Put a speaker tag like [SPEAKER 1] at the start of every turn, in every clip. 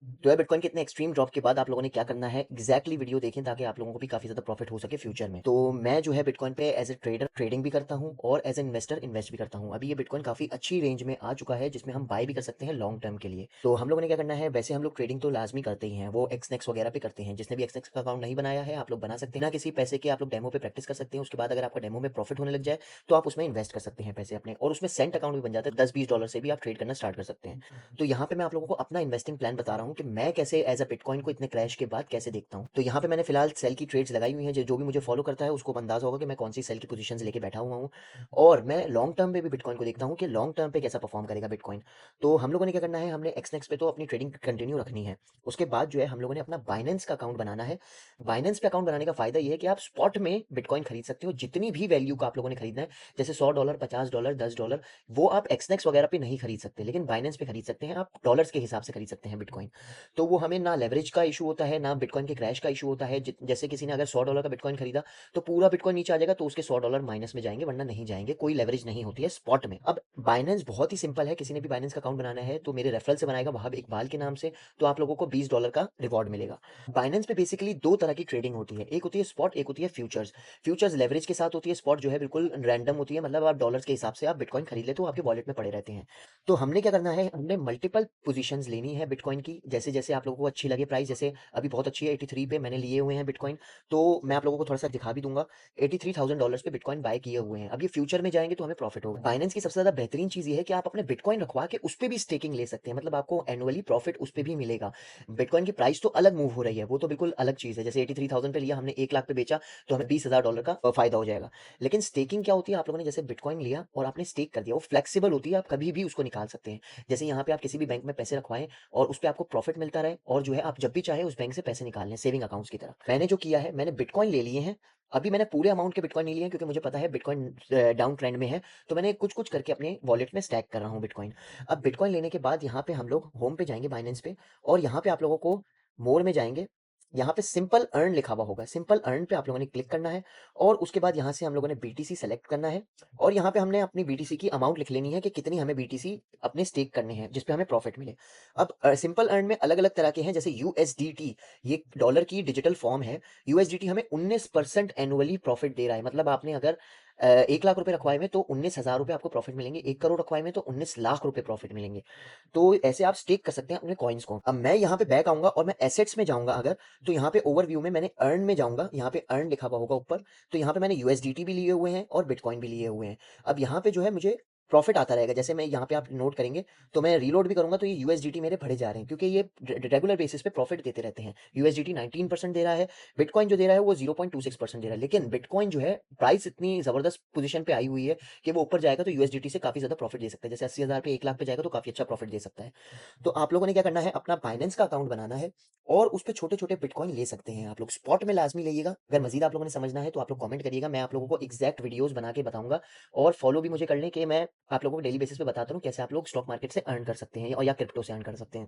[SPEAKER 1] तो यार बिटकॉइन के इतने एक्सट्रीम ड्रॉप के बाद आप लोगों ने क्या करना है एग्जैक्टली वीडियो देखें ताकि आप लोगों को भी काफी ज्यादा प्रॉफिट हो सके फ्यूचर में। तो मैं जो है बिटकॉइन पे एज ए ट्रेडर ट्रेडिंग भी करता हूँ और एज ए इन्वेस्टर इन्वेस्ट भी करता हूँ। अभी ये बिटकॉइन काफी अच्छी रेंज में आ चुका है जिसमें हम बाय भी कर सकते हैं लॉन्ग टर्म के लिए। तो हम लोगों ने क्या करना है, वैसे हम लोग ट्रेडिंग तो लाजमी करते ही हैं, वो एक्सनेक्स वगैरह पे करते हैं। जिसने भी एक्सनेक्स का अकाउंट नहीं बनाया है आप लोग बना सकते हैं, ना किसी पैसे के आप लोग डेमो पे प्रैक्टिस कर सकते हैं। उसके बाद अगर आपका डेमो में प्रॉफिट होने लग जाए तो आप उसमें इन्वेस्ट कर सकते हैं पैसे अपने, और उसमें सेंट अकाउंट भी बन जाता है। $10-20 से भी आप ट्रेड करना स्टार्ट कर सकते हैं। तो यहाँ पे मैं आप लोगों को अपना इन्वेस्टिंग प्लान बता रहा हूँ कि मैं कैसे एज अ बिटकॉइन को इतने क्रैश के बाद कैसे देखता हूँ। तो यहाँ पे मैंने फिलहाल सेल की ट्रेड्स लगाई हुई हैं। जो भी मुझे फॉलो करता है उसको अंदाजा होगा कि मैं कौन सी सेल की पोजीशंस लेके बैठा हुआ हूँ। और मैं लॉन्ग टर्म पे भी बिटकॉइन को देखता हूँ कि लॉन्ग टर्म पे कैसा परफॉर्म करेगा बिटकॉइन। तो हम लोगों ने क्या करना है, हमने एक्सनेक्स पे तो अपनी ट्रेडिंग कंटिन्यू रखनी है। उसके बाद जो है हम लोगों ने अपना बाइनेंस का अकाउंट बनाना है। बाइनेंस पे अकाउंट बनाने का फायदा ये है कि आप स्पॉट में बिटकॉइन खरीद सकते हो, जितनी भी वैल्यू का आप लोगों ने खरीदना है, जैसे $100, $50, $10, वो आप एक्सनेक्स वगैरह पे नहीं खरीद सकते, लेकिन बाइनेंस पे खरीद सकते हैं। आप डॉलर्स के हिसाब से खरीद सकते हैं बिटकॉइन। तो वो हमें ना लेवरेज का इशू होता है, ना बिटकॉइन के क्रैश का इशू होता है। जैसे किसी ने अगर $100 का बिटकॉइन खरीदा तो पूरा बिटकॉइन नीचे आ जाएगा तो उसके $100 माइनस में जाएंगे, वरना नहीं जाएंगे। कोई लेवरेज नहीं होती है स्पॉट में। अब बाइनेंस बहुत ही सिंपल है, किसी ने भी बाइनेंस का अकाउंट बनाना है तो मेरे रेफरल से बनाएगा वहाब इकबाल के नाम से, तो आप लोगों को $20 का रिवॉर्ड मिलेगा। बाइनेंस पे बेसिकली दो तरह की ट्रेडिंग होती है, एक होती है स्पॉट, एक होती है फ्यूचर्स। फ्यूचर्स लेवरेज के साथ होती है, स्पॉट जो है बिल्कुल रैंडम होती है, मतलब आप डॉलर्स के हिसाब से आप बिटकॉइन खरीद लेते हो, आपके वॉलेट में पड़े रहते हैं। तो हमने क्या करना है, हमने मल्टीपल पोजीशंस लेनी है बिटकॉइन की, जैसे जैसे आप लोगों को अच्छी लगे प्राइस। जैसे अभी बहुत अच्छी है 83 पे मैंने लिए हुए हैं बिटकॉइन, तो मैं आप लोगों को थोड़ा सा दिखा भी दूंगा। $83,000 पे बिटकॉइन बाय किए हुए हैं। अब ये फ्यूचर में जाएंगे तो हमें प्रॉफिट होगा। बाइनेंस की सबसे ज्यादा बेहतरीन चीज ये है कि आप अपने बिटकॉइन रखवा के उस पर भी स्टेकिंग ले सकते हैं, मतलब आपको एनुअली प्रॉफिट उस पर भी मिलेगा। बिटकॉइन की प्राइस तो अलग मूव हो रही है, वो तो बिल्कुल अलग चीज है। जैसे 83,000 पे लिया हमने, 1 लाख पे बेचा, तो हमें $20,000 का फायदा हो जाएगा। लेकिन स्टेकिंग क्या होती है, आप लोगों ने जैसे बिटकॉइन लिया और आपने स्टेक कर दिया, वो फ्लेक्सिबल होती है, आप कभी भी उसको निकाल सकते हैं। जैसे यहाँ पे आप किसी भी बैंक में पैसे रखवाएं और उस पे आपको प्रॉफिट मिलता रहे, और जो है आप जब भी चाहे उस बैंक से पैसे निकाल लें सेविंग अकाउंट्स की तरह। मैंने जो किया है, मैंने बिटकॉइन ले लिए हैं। अभी मैंने पूरे अमाउंट के बिटकॉइन नहीं लिए हैं क्योंकि मुझे पता है बिटकॉइन डाउन ट्रेंड में है। तो मैंने कुछ कुछ करके अपने वॉलेट में स्टैक कर रहा हूँ बिटकॉइन। अब बिटकॉइन लेने के बाद यहाँ पे हम लोग होम पे जाएंगे बाइनेंस पे, और यहाँ पे आप लोगों को मोर में जाएंगे। यहाँ पे सिंपल अर्न लिखा हुआ होगा, सिंपल अर्न पे आप लोगों ने क्लिक करना है। और उसके बाद यहाँ से हम लोगों ने बीटीसी सेलेक्ट करना है, और यहाँ पे हमने अपनी बीटीसी की अमाउंट लिख लेनी है कि कितनी हमें बीटीसी अपने स्टेक करने हैं जिसपे हमें प्रॉफिट मिले। अब सिंपल अर्न में अलग अलग तरह के हैं, जैसे यूएसडीटी, ये डॉलर की डिजिटल फॉर्म है। यूएसडीटी हमें 19% एनुअली प्रॉफिट दे रहा है, मतलब आपने अगर 1 लाख रुपए रखवाए में तो 19,000 रुपए आपको प्रॉफिट मिलेंगे, 1 करोड़ रखवाए में तो 19 लाख रुपए प्रॉफिट मिलेंगे। तो ऐसे आप स्टेक कर सकते हैं अपने कॉइन्स को। अब मैं यहाँ पे बैक आऊंगा और मैं एसेट्स में जाऊंगा अगर, तो यहाँ पे ओवरव्यू में मैंने अर्न में जाऊंगा, यहाँ पे अर्न लिखा हुआ होगा ऊपर। तो यहाँ पे मैंने यूएसडीटी भी लिए हुए हैं और बिटकॉइन भी लिए हुए हैं। अब यहाँ पे जो है मुझे प्रॉफिट आता रहेगा। जैसे मैं यहाँ पे आप नोट करेंगे तो मैं रीलोड भी करूंगा तो ये यूएसडीटी मेरे बढ़े जा रहे हैं, क्योंकि ये रेगुलर बेसिस पे प्रॉफिट देते रहते हैं। यूएसडीटी 19% दे रहा है, बिटकॉइन जो दे रहा है वो 0.26% दे रहा है। लेकिन बिटकॉइन जो है प्राइस इतनी जबरदस्त पोजीशन पे आई हुई है कि वो ऊपर जाएगा तो यूएसडीटी से काफी ज्यादा प्रॉफिट दे सकता है। जैसे 80,000 पे 1 लाख पे जाएगा तो काफी अच्छा प्रॉफिट दे सकता है। तो आप लोगों ने क्या करना है, अपना बाइनेंस का अकाउंट बनाना है और उस पे छोटे-छोटे बिटकॉइन ले सकते हैं आप लोग। स्पॉट में लाज़मी लइएगा। अगर मज़ीद आप लोगों ने समझना है तो आप लोग कमेंट करिएगा, मैं आप लोगों को एग्ज़ैक्ट वीडियोज़ बना के बताऊँगा। और फॉलो भी मुझे कर लें कि मैं आप लोगों को डेली बेसिस पे बताता रहूँ कैसे आप लोग स्टॉक मार्केट से अर्न कर सकते हैं, और या क्रिप्टो से अर्न कर सकते हैं।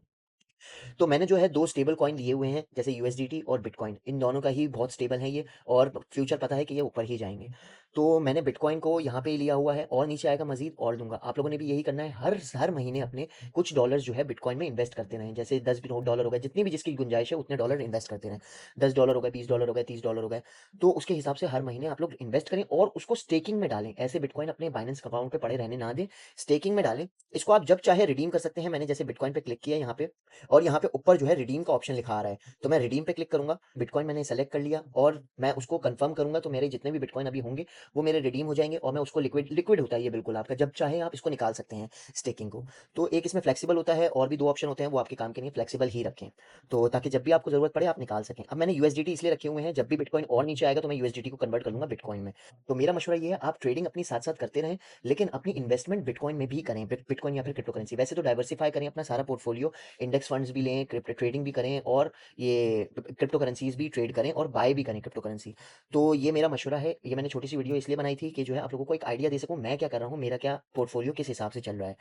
[SPEAKER 1] तो मैंने जो है 2 स्टेबल कॉइन लिए हुए हैं, जैसे यूएसडीटी और बिटकॉइन। इन दोनों का ही बहुत स्टेबल है ये, और फ्यूचर पता है कि ये ऊपर ही जाएँगे। तो मैंने बिटकॉइन को यहाँ पे ही लिया हुआ है, और नीचे आएगा मज़ीद और दूँगा। आप लोगों ने भी यही करना है, हर हर महीने अपने कुछ डॉलर्स जो है बिटकॉइन में इन्वेस्ट करते रहें। जैसे $10 हो गए, जितनी भी जिसकी गुंजाइश है उतने डॉलर इन्वेस्ट करते रहें। $10 हो गए, $20 हो गए, $30 हो गए। तो उसके हिसाब से हर महीने आप लोग इन्वेस्ट करें और उसको स्टेकिंग में डालें। ऐसे बिटकॉइन अपने बाइनेंस अकाउंट पे पड़े रहने ना दें, स्टेकिंग में डालें। इसको आप जब चाहे रिडीम कर सकते हैं। मैंने जैसे बिटकॉइन पे क्लिक किया यहाँ पे, और यहाँ पे ऊपर जो है रिडीम का ऑप्शन लिखा आ रहा है, तो मैं रिडीम पे क्लिक करूंगा। बिटकॉइन मैंने सेलेक्ट कर लिया और मैं उसको कंफर्म करूंगा, तो मेरे जितने भी बिटकॉइन अभी होंगे वो मेरे रिडीम हो जाएंगे, और मैं उसको लिक्विड लिक्विड होता है ये बिल्कुल आपका, जब चाहे आप इसको निकाल सकते हैं स्टेकिंग को। तो एक इसमें फ्लेक्सिबल होता है, और भी दो ऑप्शन होते हैं, वो आपके काम के नहीं, फ्लेक्सिबल ही रखें, तो ताकि जब भी आपको जरूरत पड़े आप निकाल सकें। अब मैंने यूएसडीटी इसलिए रखे हुए हैं, जब भी बिटकॉइन और नीचे आएगा तो मैं यूएसडीटी को कन्वर्ट कर लूंगा बिटकॉइन में। तो मेरा मशवरा ये है, आप ट्रेडिंग अपनी साथ साथ करते रहें, लेकिन अपनी इन्वेस्टमेंट बिटकॉइन में भी करें, बिटकॉइन या फिर क्रिप्टो करेंसी। वैसे तो डाइवर्सिफाई करें अपना सारा पोर्टफोलियो, इंडेक्स फंड्स भी लें, क्रिप्टो ट्रेडिंग भी करें, और ये क्रिप्टो करेंसीज भी ट्रेड करें और बाय भी करें क्रिप्टो करेंसी। तो ये मेरा मशवरा है। ये मैंने छोटी सी वीडियो इसलिए बनाई थी कि जो है आप लोगों को एक आइडिया दे सकूं मैं क्या कर रहा हूँ, मेरा क्या पोर्टफोलियो किस हिसाब से चल रहा है।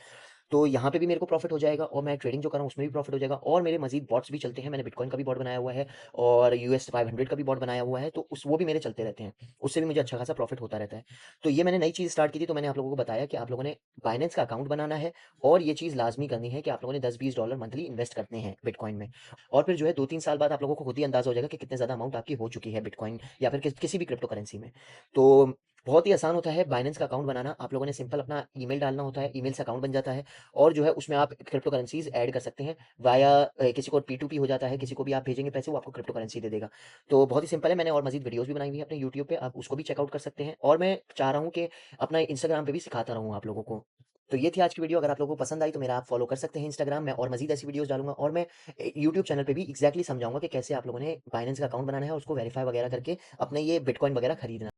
[SPEAKER 1] तो यहाँ पे भी मेरे को प्रॉफ़िट हो जाएगा और मैं ट्रेडिंग जो कर रहा हूँ उसमें भी प्रॉफ़िट हो जाएगा और मेरे मज़ीद बॉट्स भी चलते हैं। मैंने बिटकॉइन का भी बॉट बनाया हुआ है और यूएस 500 का भी बॉट बनाया हुआ है, तो उस वो भी मेरे चलते रहते हैं। उससे भी मुझे अच्छा खासा प्रॉफ़िट होता रहता है। तो ये मैंने नई चीज़ स्टार्ट की थी, तो मैंने आप लोगों को बताया कि आप लोगों ने बाइनेंस का अकाउंट बनाना है और ये चीज़ लाज़मी करनी है कि आप लोगों ने $10-20 मंथली इन्वेस्ट करने हैं बिटकॉइन में। और फिर जो है 2-3 साल बाद आप लोगों को खुद ही अंदाज़ा हो जाएगा कि कितने ज़्यादा अमाउंट आपकी हो चुकी है बिटकॉइन या फिर किसी भी क्रिप्टो करेंसी में। तो बहुत ही आसान होता है बाइनेंस का अकाउंट बनाना। आप लोगों ने सिंपल अपना ईमेल डालना होता है, ईमेल से अकाउंट बन जाता है और जो है उसमें आप क्रिप्टो करेंसीज़ ऐड कर सकते हैं वाया किसी को P2P हो जाता है, किसी को भी आप भेजेंगे पैसे वो आपको क्रिप्टो करेंसी दे देगा। तो बहुत ही सिंपल है, मैंने और मज़ीद वीडियोज़ भी बनाई हुई है अपने यूट्यूब पे, आप उसको भी चेकआउट कर सकते हैं और मैं चाह रहा हूँ कि अपना इंस्टाग्राम पे भी सिखाता रहूँ आप लोगों को। तो ये थी आज की वीडियो, अगर आप लोगों को पसंद आई तो मेरा आप फॉलो कर सकते हैं इंस्टाग्राम में और मज़ीद ऐसी वीडियोज़ डालूँगा और मैं यूट्यूब चैनल पे भी एग्ज़ैक्टली समझाऊँगा कि कैसे आप लोगों ने बाइनेंस का अकाउंट बनाना है और उसको वेरीफ़ाई वगैरह करके अपने ये बिटकॉइन वगैरह खरीदना